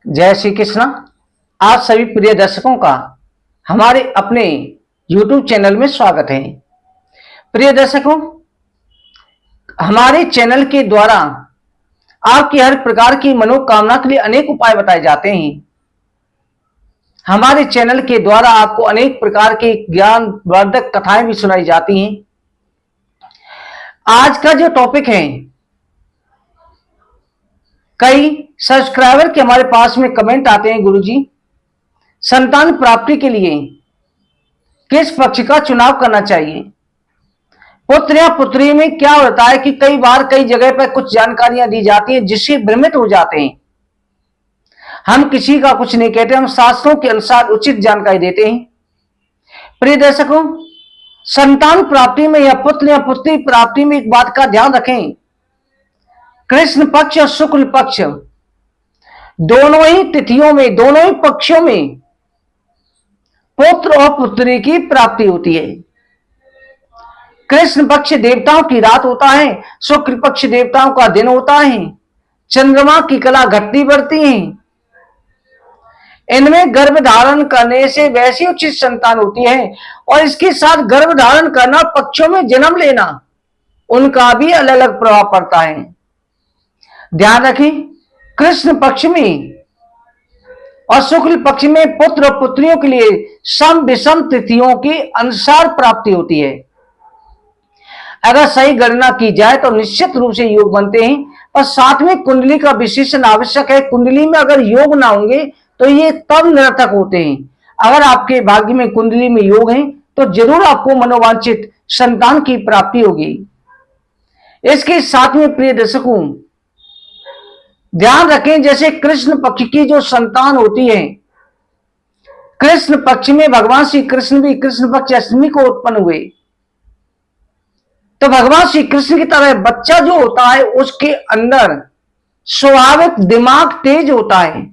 जय श्री कृष्ण। आप सभी प्रिय दर्शकों का हमारे अपने YouTube चैनल में स्वागत है। प्रिय दर्शकों, हमारे चैनल के द्वारा आपकी हर प्रकार की मनोकामना के लिए अनेक उपाय बताए जाते हैं। हमारे चैनल के द्वारा आपको अनेक प्रकार के ज्ञानवर्धक कथाएं भी सुनाई जाती हैं। आज का जो टॉपिक है, कई सब्सक्राइबर के हमारे पास में कमेंट आते हैं, गुरुजी संतान प्राप्ति के लिए किस पक्ष का चुनाव करना चाहिए। पुत्र या पुत्री में क्या होता है कि कई बार कई जगह पर कुछ जानकारियां दी जाती हैं जिससे भ्रमित हो जाते हैं। हम किसी का कुछ नहीं कहते, हम शास्त्रों के अनुसार उचित जानकारी देते हैं। प्रिय दर्शकों, संतान प्राप्ति में या पुत्र या पुत्री प्राप्ति में एक बात का ध्यान रखें, कृष्ण पक्ष और शुक्ल पक्ष दोनों ही तिथियों में, दोनों ही पक्षों में पुत्र और पुत्री की प्राप्ति होती है। कृष्ण पक्ष देवताओं की रात होता है, शुक्ल पक्ष देवताओं का दिन होता है। चंद्रमा की कला घटती बढ़ती है। इनमें गर्भ धारण करने से वैसी उचित संतान होती है, और इसके साथ गर्भ धारण करना, पक्षों में जन्म लेना, उनका भी अलग अलग प्रभाव पड़ता है। ध्यान रखें, कृष्ण पक्ष में और शुक्ल पक्ष में पुत्र और पुत्रियों के लिए सम विषम तिथियों के अनुसार प्राप्ति होती है। अगर सही गणना की जाए तो निश्चित रूप से योग बनते हैं, और साथ में कुंडली का विश्लेषण आवश्यक है। कुंडली में अगर योग ना होंगे तो ये तब निरर्थक होते हैं। अगर आपके भाग्य में कुंडली में योग है तो जरूर आपको मनोवांछित संतान की प्राप्ति होगी। इसके साथ में प्रिय दर्शकों, ध्यान रखें, जैसे कृष्ण पक्ष की जो संतान होती है, कृष्ण पक्ष में भगवान श्री कृष्ण भी कृष्ण पक्ष अष्टमी को उत्पन्न हुए, तो भगवान श्री कृष्ण की तरह बच्चा जो होता है उसके अंदर स्वाभाविक दिमाग तेज होता है,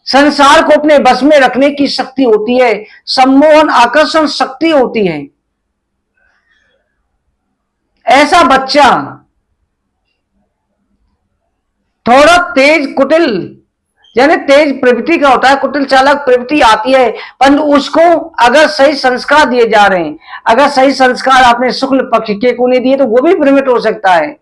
संसार को अपने बस में रखने की शक्ति होती है, सम्मोहन आकर्षण शक्ति होती है। ऐसा बच्चा थोड़ा तेज कुटिल यानी तेज प्रवृत्ति का होता है, कुटिल चालक प्रवृत्ति आती है, परंतु उसको अगर सही संस्कार दिए जा रहे हैं, अगर सही संस्कार आपने शुक्ल पक्ष के को नहीं दिए तो वो भी भ्रमित हो सकता है।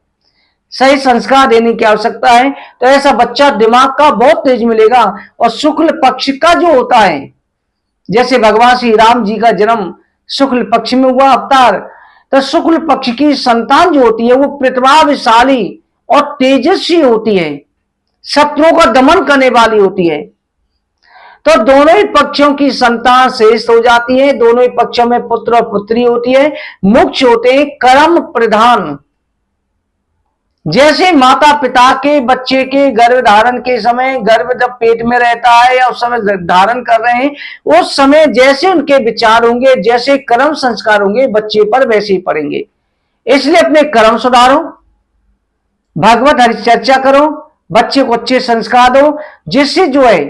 सही संस्कार देने की आवश्यकता है, तो ऐसा बच्चा दिमाग का बहुत तेज मिलेगा। और शुक्ल पक्ष का जो होता है, जैसे भगवान श्री राम जी का जन्म शुक्ल पक्ष में हुआ अवतार, तो शुक्ल पक्ष की संतान जो होती है वो प्रतिभाशाली और तेजस्वी होती है, शत्रुओं का दमन करने वाली होती है। तो दोनों ही पक्षों की संतान श्रेष्ठ हो जाती है। दोनों ही पक्षों में पुत्र और पुत्री होती है। मुख्य होते हैं कर्म प्रधान। जैसे माता पिता के बच्चे के गर्भ धारण के समय, गर्भ जब पेट में रहता है या उस समय धारण कर रहे हैं, उस समय जैसे उनके विचार होंगे, जैसे कर्म संस्कार होंगे बच्चे पर, वैसे ही पड़ेंगे। इसलिए अपने कर्म सुधारो, भागवत हरि चर्चा करो, बच्चे को अच्छे संस्कार दो, जिससे जो है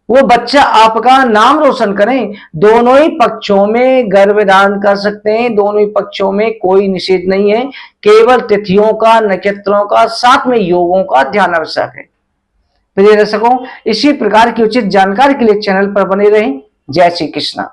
वो बच्चा आपका नाम रोशन करें। दोनों ही पक्षों में गर्भ धारण कर सकते हैं, दोनों ही पक्षों में कोई निषेध नहीं है। केवल तिथियों का, नक्षत्रों का, साथ में योगों का ध्यान आवश्यक है। प्रिय दर्शकों, इसी प्रकार की उचित जानकारी के लिए चैनल पर बने रहें। जय श्री कृष्ण।